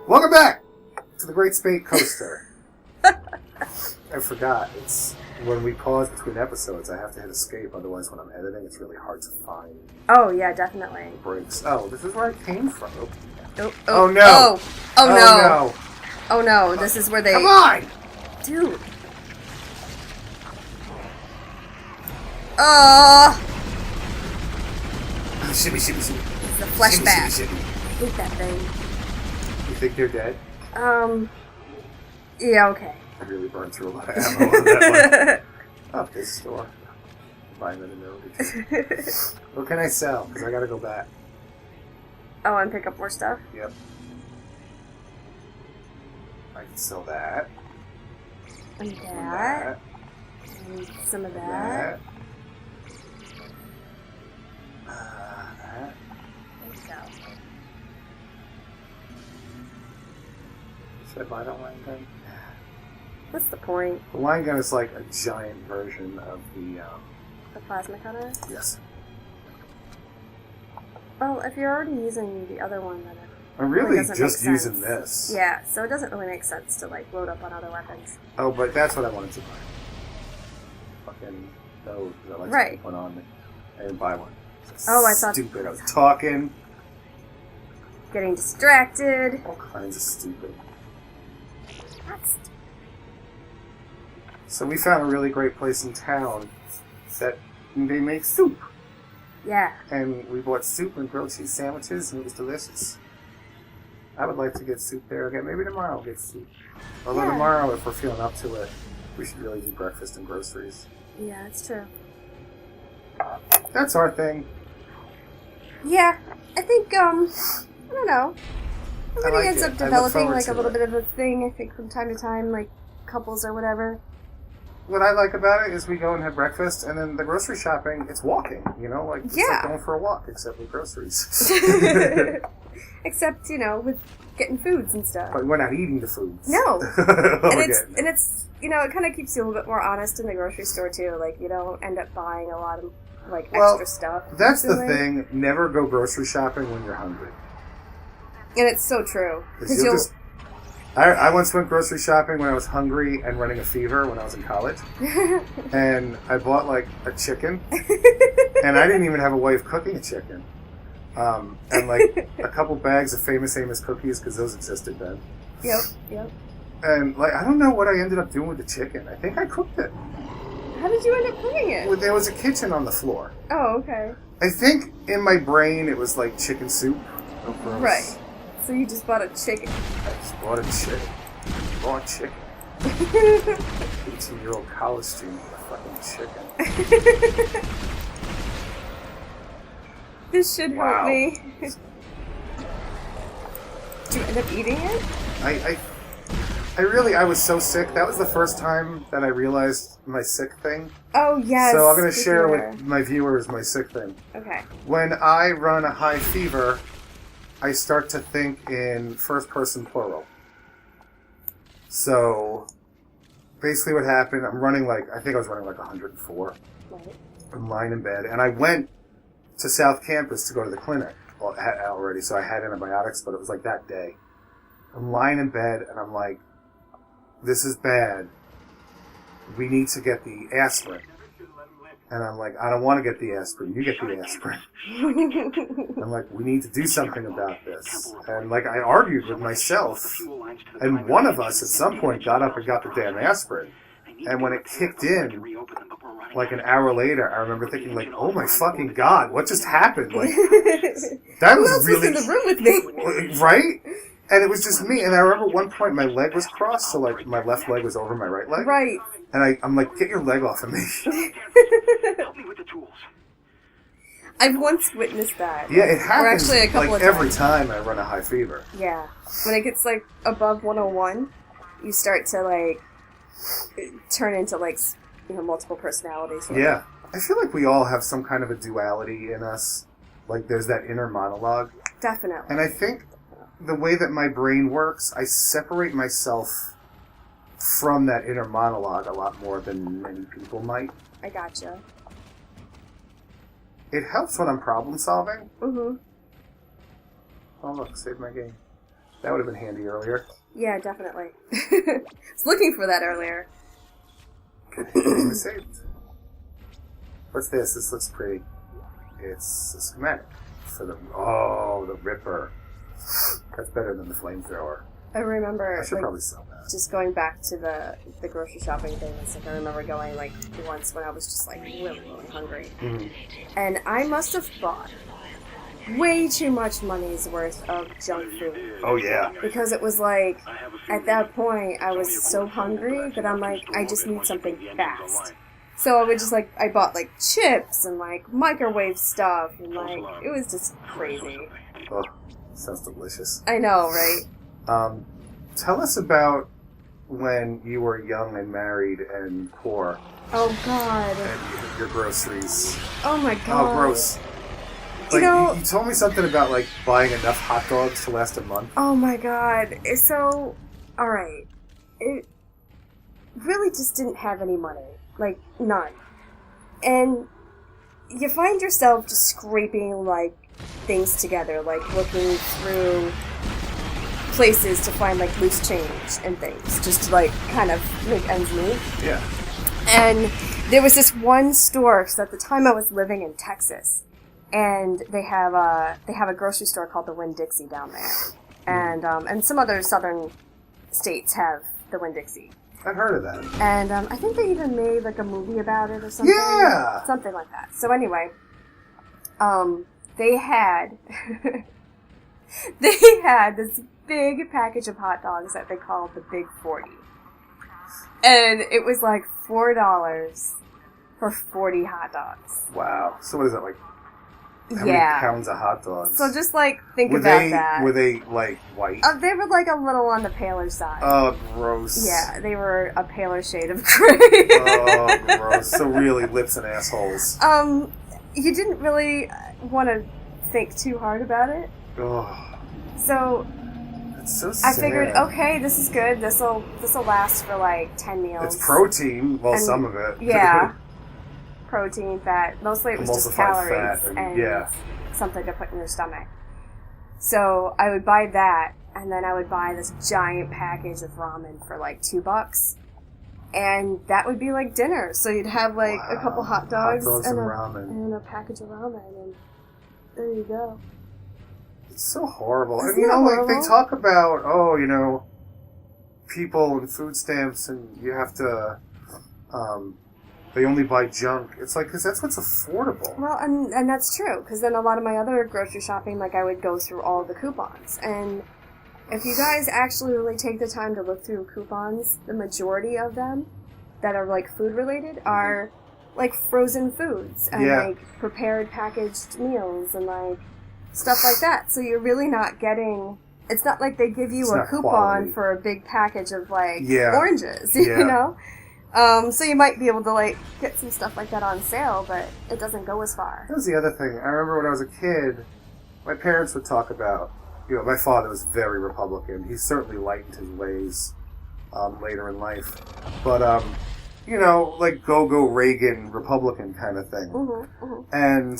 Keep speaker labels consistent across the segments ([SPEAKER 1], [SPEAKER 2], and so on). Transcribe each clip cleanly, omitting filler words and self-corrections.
[SPEAKER 1] Welcome back to the Great Spate Coaster. I forgot. It's when we pause between episodes, I have to hit escape. Otherwise, when I'm editing, it's really hard to find
[SPEAKER 2] Oh, yeah, definitely.
[SPEAKER 1] breaks. Oh, this is where I came from.
[SPEAKER 2] Oh,
[SPEAKER 1] no.
[SPEAKER 2] Oh, no.
[SPEAKER 1] No.
[SPEAKER 2] Oh, no. This is where they...
[SPEAKER 1] Come on!
[SPEAKER 2] Dude.
[SPEAKER 1] Shimmy, shimmy, shimmy.
[SPEAKER 2] It's the flashback.
[SPEAKER 1] Shimmy, shimmy,
[SPEAKER 2] I hate that thing.
[SPEAKER 1] You think you're dead?
[SPEAKER 2] Yeah, okay.
[SPEAKER 1] I really burned through a lot of ammo on that one. Oh, this store. Buying it in the What can I sell? Because I gotta go back.
[SPEAKER 2] Oh, and pick up more stuff?
[SPEAKER 1] Yep. I can sell that.
[SPEAKER 2] And
[SPEAKER 1] And
[SPEAKER 2] that. And some of that.
[SPEAKER 1] That. That.
[SPEAKER 2] There you go.
[SPEAKER 1] Should I buy that line gun?
[SPEAKER 2] What's the point?
[SPEAKER 1] The line gun is like a giant version of the,
[SPEAKER 2] The plasma cutter?
[SPEAKER 1] yes.
[SPEAKER 2] Well, if you're already using the other one, then it
[SPEAKER 1] I'm
[SPEAKER 2] really
[SPEAKER 1] really
[SPEAKER 2] doesn't
[SPEAKER 1] just
[SPEAKER 2] make
[SPEAKER 1] using
[SPEAKER 2] sense.
[SPEAKER 1] this.
[SPEAKER 2] Yeah, so it doesn't really make sense to, like, load up on other weapons.
[SPEAKER 1] Oh, but that's what I wanted to buy. Fucking those. I like
[SPEAKER 2] Right.
[SPEAKER 1] to put on. I didn't buy one.
[SPEAKER 2] Oh, I thought...
[SPEAKER 1] Stupid. I was talking.
[SPEAKER 2] Getting distracted.
[SPEAKER 1] All kinds of stupid.
[SPEAKER 2] That's...
[SPEAKER 1] So we found a really great place in town that they make soup.
[SPEAKER 2] Yeah.
[SPEAKER 1] And we bought soup and grilled cheese sandwiches, and it was delicious. I would like to get soup there again. Maybe tomorrow I'll get soup. Although
[SPEAKER 2] Yeah.
[SPEAKER 1] tomorrow, if we're feeling up to it, we should really do breakfast and groceries.
[SPEAKER 2] Yeah, it's true.
[SPEAKER 1] That's our thing.
[SPEAKER 2] Yeah, I think, I don't know. Everybody
[SPEAKER 1] like
[SPEAKER 2] ends
[SPEAKER 1] it.
[SPEAKER 2] up
[SPEAKER 1] I look
[SPEAKER 2] developing,
[SPEAKER 1] forward
[SPEAKER 2] like, a
[SPEAKER 1] to
[SPEAKER 2] little
[SPEAKER 1] it.
[SPEAKER 2] bit of a thing, I think, from time to time, like, couples or whatever.
[SPEAKER 1] What I like about it is we go and have breakfast, and then the grocery shopping, it's walking, you know? Like, it's
[SPEAKER 2] Yeah.
[SPEAKER 1] like going for a walk, except with groceries.
[SPEAKER 2] Except, you know, with getting foods and stuff.
[SPEAKER 1] But we're not eating the foods.
[SPEAKER 2] No.
[SPEAKER 1] We're
[SPEAKER 2] And
[SPEAKER 1] getting
[SPEAKER 2] it's, you know, it kind of keeps you a little bit more honest in the grocery store, too. Like, you don't end up buying a lot of, like,
[SPEAKER 1] Well,
[SPEAKER 2] extra stuff.
[SPEAKER 1] That's the
[SPEAKER 2] constantly.
[SPEAKER 1] thing. Never go grocery shopping when you're hungry.
[SPEAKER 2] And it's so true. Because
[SPEAKER 1] You'll just... I once went grocery shopping when I was hungry and running a fever when I was in college. And I bought, like, a chicken. And I didn't even have a way of cooking a chicken. And, like, a couple bags of Famous Amos cookies, because those existed then.
[SPEAKER 2] Yep.
[SPEAKER 1] And, like, I don't know what I ended up doing with the chicken. I think I cooked it.
[SPEAKER 2] How did you end up cooking it?
[SPEAKER 1] Well, there was a kitchen on the floor.
[SPEAKER 2] Oh, okay.
[SPEAKER 1] I think in my brain it was, like, chicken soup. Oh, gross.
[SPEAKER 2] Right. So you just bought a chicken.
[SPEAKER 1] I just bought a chicken. Bought chicken. 18-year-old college student with a fucking chicken.
[SPEAKER 2] This should
[SPEAKER 1] Wow.
[SPEAKER 2] help me. Did you end up eating it?
[SPEAKER 1] I was so sick. That was the first time that I realized my sick thing.
[SPEAKER 2] Oh, yes.
[SPEAKER 1] So I'm going to
[SPEAKER 2] with
[SPEAKER 1] share
[SPEAKER 2] your-
[SPEAKER 1] with my viewers my sick thing.
[SPEAKER 2] Okay.
[SPEAKER 1] When I run a high fever, I start to think in first person plural. So basically what happened, I think I was running like 104.
[SPEAKER 2] Right.
[SPEAKER 1] I'm lying in bed, and I went to South Campus to go to the clinic. Well, I had already, so I had antibiotics, but it was like that day. I'm lying in bed, and I'm like, this is bad. We need to get the aspirin. And I'm like, I don't want to get the aspirin. You get the aspirin. I'm like, we need to do something about this. And like, I argued with myself, and one of us at some point got up and got the damn aspirin. And when it kicked in, like an hour later, I remember thinking like, oh my fucking God, what just happened? Like, that
[SPEAKER 2] Who
[SPEAKER 1] was
[SPEAKER 2] else
[SPEAKER 1] really...
[SPEAKER 2] was in the room with me?
[SPEAKER 1] Right? And it was just me. And I remember at one point my leg was crossed, so like my left leg was over my right leg.
[SPEAKER 2] Right.
[SPEAKER 1] And I'm like, get your leg off of me.
[SPEAKER 3] Help me with the tools.
[SPEAKER 2] I've once witnessed that.
[SPEAKER 1] Yeah, it happens
[SPEAKER 2] actually a couple
[SPEAKER 1] like
[SPEAKER 2] of
[SPEAKER 1] every
[SPEAKER 2] times.
[SPEAKER 1] time I run a high fever.
[SPEAKER 2] Yeah. When it gets, like, above 101, you start to, like, turn into, like, you know, multiple personalities.
[SPEAKER 1] Yeah. I feel like we all have some kind of a duality in us. Like there's that inner monologue.
[SPEAKER 2] Definitely.
[SPEAKER 1] And I think the way that my brain works, I separate myself from that inner monologue a lot more than many people might.
[SPEAKER 2] I gotcha.
[SPEAKER 1] It helps when I'm problem solving.
[SPEAKER 2] Mm-hmm.
[SPEAKER 1] Oh look, save my game. That would have been handy earlier.
[SPEAKER 2] Yeah, definitely. I was looking for that earlier.
[SPEAKER 1] Okay, game is saved. What's this? This looks pretty. It's a schematic for the Ripper. That's better than the flamethrower.
[SPEAKER 2] I remember
[SPEAKER 1] I should probably sell that.
[SPEAKER 2] just going back to the grocery shopping thing. It's like I remember going like once when I was just like really hungry, and I must have bought way too much money's worth of junk food.
[SPEAKER 1] Oh yeah.
[SPEAKER 2] Because it was like, at that point, I was so hungry that I'm like, I just need something fast. So I would just like, I bought like chips and like microwave stuff and like, it was just crazy.
[SPEAKER 1] Oh, sounds delicious.
[SPEAKER 2] I know, right?
[SPEAKER 1] Tell us about when you were young and married and poor
[SPEAKER 2] Oh god.
[SPEAKER 1] and your groceries.
[SPEAKER 2] Oh my god.
[SPEAKER 1] Oh, gross.
[SPEAKER 2] You know-
[SPEAKER 1] you told me something about like buying enough hot dogs to last a month.
[SPEAKER 2] Oh my god. So, alright. It really just didn't have any money. Like, none. And you find yourself just scraping, like, things together. Like, looking through places to find, like, loose change and things. Just to, like, kind of make ends meet.
[SPEAKER 1] Yeah.
[SPEAKER 2] And there was this one store, because at the time I was living in Texas. And they have a grocery store called the Winn-Dixie down there. And some other southern states have the Winn-Dixie.
[SPEAKER 1] I've heard of that.
[SPEAKER 2] And I think they even made like a movie about it or something.
[SPEAKER 1] Yeah!
[SPEAKER 2] Something like that. So anyway, they had this big package of hot dogs that they called the Big 40. And it was like $4 for 40 hot dogs.
[SPEAKER 1] Wow. So what is that, like? How many pounds of hot dogs?
[SPEAKER 2] So just like think about that.
[SPEAKER 1] Were they like white?
[SPEAKER 2] They were like a little on the paler side.
[SPEAKER 1] Oh, gross.
[SPEAKER 2] Yeah, they were a paler shade of gray.
[SPEAKER 1] Oh, gross. So really, lips and assholes.
[SPEAKER 2] You didn't really want to think too hard about it.
[SPEAKER 1] Oh,
[SPEAKER 2] So
[SPEAKER 1] that's so sad.
[SPEAKER 2] I figured, okay, this is good. This'll last for like 10 meals.
[SPEAKER 1] It's protein. Well,
[SPEAKER 2] And-
[SPEAKER 1] some of it.
[SPEAKER 2] Yeah. Protein, fat. Mostly it was just
[SPEAKER 1] Emulsified
[SPEAKER 2] calories
[SPEAKER 1] fat
[SPEAKER 2] and
[SPEAKER 1] yeah.
[SPEAKER 2] something to put in your stomach. So I would buy that, and then I would buy this giant package of ramen for like $2. And that would be like dinner. So you'd have like a couple hot dogs,
[SPEAKER 1] and
[SPEAKER 2] a,
[SPEAKER 1] ramen.
[SPEAKER 2] and a package of ramen, and there you go.
[SPEAKER 1] It's so horrible.
[SPEAKER 2] Isn't
[SPEAKER 1] And, you
[SPEAKER 2] that
[SPEAKER 1] know, like,
[SPEAKER 2] horrible?
[SPEAKER 1] they talk about, oh, you know, people and food stamps, and you have to, they only buy junk. It's like, because that's what's affordable.
[SPEAKER 2] Well, and that's true, because then a lot of my other grocery shopping, like, I would go through all the coupons. And if you guys actually really take the time to look through coupons, the majority of them that are, like, food-related are, like, frozen foods and,
[SPEAKER 1] Yeah.
[SPEAKER 2] like, prepared packaged meals and, like, stuff like that. So you're really not getting... It's not like they give you
[SPEAKER 1] It's
[SPEAKER 2] a
[SPEAKER 1] not
[SPEAKER 2] coupon
[SPEAKER 1] quality.
[SPEAKER 2] for a big package of, like,
[SPEAKER 1] Yeah.
[SPEAKER 2] oranges,
[SPEAKER 1] Yeah.
[SPEAKER 2] you know? So you might be able to, like, get some stuff like that on sale, but it doesn't go as far.
[SPEAKER 1] That was the other thing. I remember when I was a kid, my parents would talk about, you know, my father was very Republican. He certainly lightened his ways later in life. But, you know, like go-go Reagan Republican kind of thing.
[SPEAKER 2] Mm-hmm, mm-hmm.
[SPEAKER 1] And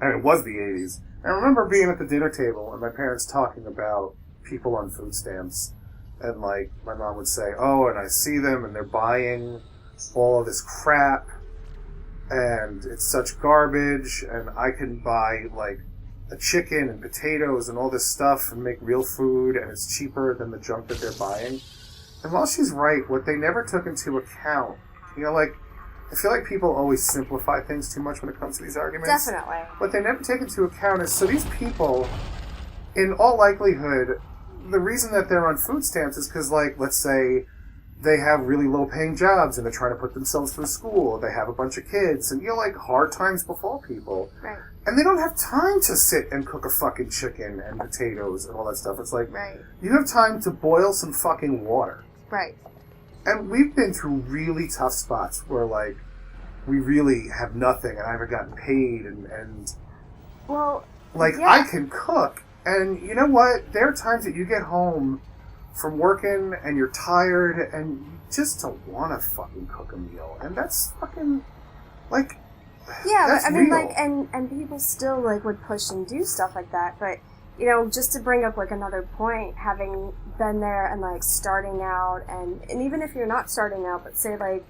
[SPEAKER 1] it was the 80s. I remember being at the dinner table and my parents talking about people on food stamps. And, like, my mom would say, oh, and I see them, and they're buying all of this crap, and it's such garbage, and I can buy, like, a chicken and potatoes and all this stuff and make real food, and it's cheaper than the junk that they're buying. And while she's right, what they never took into account, you know, like, I feel like people always simplify things too much when it comes to these arguments.
[SPEAKER 2] Definitely.
[SPEAKER 1] What they never take into account is, so these people, in all likelihood, the reason that they're on food stamps is because, like, let's say they have really low-paying jobs and they're trying to put themselves through school. They have a bunch of kids, and, you know, like, hard times befall people.
[SPEAKER 2] Right.
[SPEAKER 1] And they don't have time to sit and cook a fucking chicken and potatoes and all that stuff. It's like,
[SPEAKER 2] Right.
[SPEAKER 1] you have time to boil some fucking water.
[SPEAKER 2] Right.
[SPEAKER 1] And we've been through really tough spots where, like, we really have nothing and I haven't gotten paid and
[SPEAKER 2] Well,
[SPEAKER 1] like,
[SPEAKER 2] yeah.
[SPEAKER 1] I can cook. And you know what? There are times that you get home from working and you're tired and you just don't want to fucking cook a meal. And that's fucking, like,
[SPEAKER 2] Yeah,
[SPEAKER 1] that's
[SPEAKER 2] but, I mean,
[SPEAKER 1] real.
[SPEAKER 2] like, and people still, like, would push and do stuff like that, but you know, just to bring up, like, another point, having been there and, like, starting out, and even if you're not starting out, but say, like,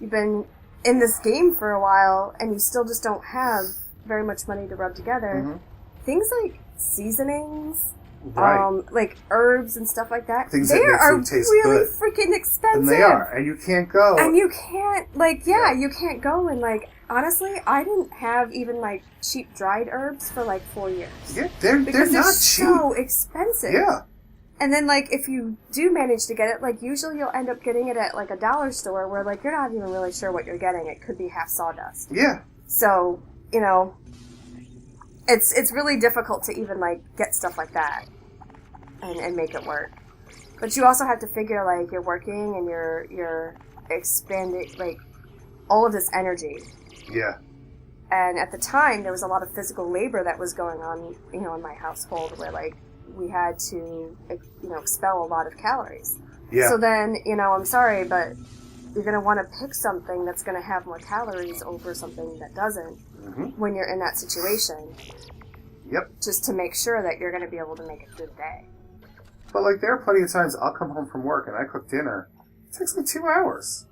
[SPEAKER 2] you've been in this game for a while, and you still just don't have very much money to rub together, things like seasonings,
[SPEAKER 1] Right.
[SPEAKER 2] like herbs and stuff like that,
[SPEAKER 1] Things
[SPEAKER 2] they
[SPEAKER 1] that make
[SPEAKER 2] are
[SPEAKER 1] food taste
[SPEAKER 2] really
[SPEAKER 1] good.
[SPEAKER 2] freaking expensive.
[SPEAKER 1] And they are. And you can't go.
[SPEAKER 2] And you can't, like, you can't go and, like, honestly, I didn't have even, like, cheap dried herbs for, like, 4 years.
[SPEAKER 1] Yeah, they're
[SPEAKER 2] Because they're
[SPEAKER 1] not cheap.
[SPEAKER 2] so expensive.
[SPEAKER 1] Yeah.
[SPEAKER 2] And then, like, if you do manage to get it, like, usually you'll end up getting it at, like, a dollar store where, like, you're not even really sure what you're getting. It could be half sawdust.
[SPEAKER 1] Yeah.
[SPEAKER 2] So, you know, it's really difficult to even, like, get stuff like that and make it work. But you also have to figure, like, you're working and you're expanding, like, all of this energy.
[SPEAKER 1] Yeah.
[SPEAKER 2] And at the time, there was a lot of physical labor that was going on, you know, in my household where, like, we had to, you know, expel a lot of calories.
[SPEAKER 1] Yeah.
[SPEAKER 2] So then, you know, I'm sorry, but you're going to want to pick something that's going to have more calories over something that doesn't when you're in that situation.
[SPEAKER 1] Yep.
[SPEAKER 2] Just to make sure that you're going to be able to make it through the day.
[SPEAKER 1] But, like, there are plenty of times I'll come home from work and I cook dinner. It takes me 2 hours.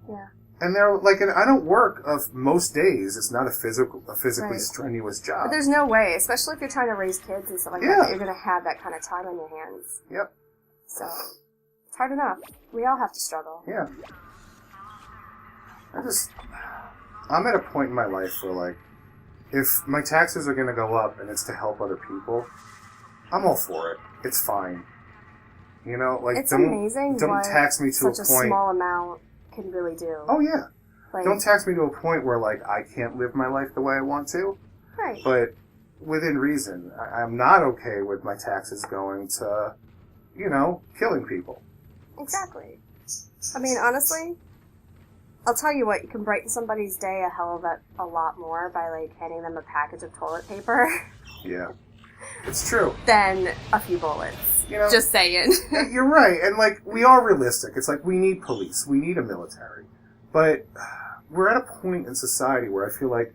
[SPEAKER 2] Yeah.
[SPEAKER 1] And they're like, and I don't work of most days. It's not a physically
[SPEAKER 2] Right.
[SPEAKER 1] strenuous job.
[SPEAKER 2] But there's no way, especially if you're trying to raise kids and stuff like
[SPEAKER 1] Yeah.
[SPEAKER 2] that you're going to have that kind of time on your hands.
[SPEAKER 1] Yep.
[SPEAKER 2] So, it's hard enough. We all have to struggle.
[SPEAKER 1] Yeah. I'm at a point in my life where, like, if my taxes are going to go up and it's to help other people, I'm all for it. It's fine. You know, like,
[SPEAKER 2] It's amazing
[SPEAKER 1] don't
[SPEAKER 2] what
[SPEAKER 1] tax me to
[SPEAKER 2] such
[SPEAKER 1] a
[SPEAKER 2] a
[SPEAKER 1] point.
[SPEAKER 2] small amount can really do.
[SPEAKER 1] Oh, yeah.
[SPEAKER 2] Like,
[SPEAKER 1] Don't tax me to a point where, like, I can't live my life the way I want to.
[SPEAKER 2] right.
[SPEAKER 1] But within reason. I'm not okay with my taxes going to, you know, killing people.
[SPEAKER 2] Exactly. I mean, honestly, I'll tell you what, you can brighten somebody's day a lot more by, like, handing them a package of toilet paper
[SPEAKER 1] Yeah. It's true.
[SPEAKER 2] than a few bullets.
[SPEAKER 1] You know,
[SPEAKER 2] Just saying.
[SPEAKER 1] you're right. And, like, we are realistic. It's like, we need police. We need a military. But we're at a point in society where I feel like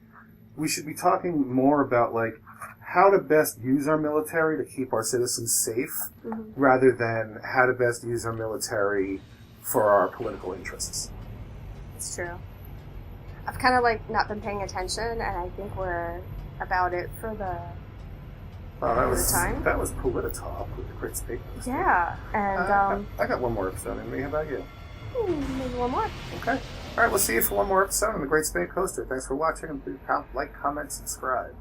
[SPEAKER 1] we should be talking more about, like, how to best use our military to keep our citizens safe, rather than how to best use our military for our political interests.
[SPEAKER 2] It's true. I've kind of, like, not been paying attention, and I think we're about it for the...
[SPEAKER 1] Oh,
[SPEAKER 2] time?
[SPEAKER 1] that was Polititalk with the Great Space Coaster.
[SPEAKER 2] Yeah, and,
[SPEAKER 1] I got one more episode in me. How about you?
[SPEAKER 2] maybe one more.
[SPEAKER 1] Okay. All right, we'll see you for one more episode on the Great Space Coaster. Thanks for watching, and please like, comment, subscribe.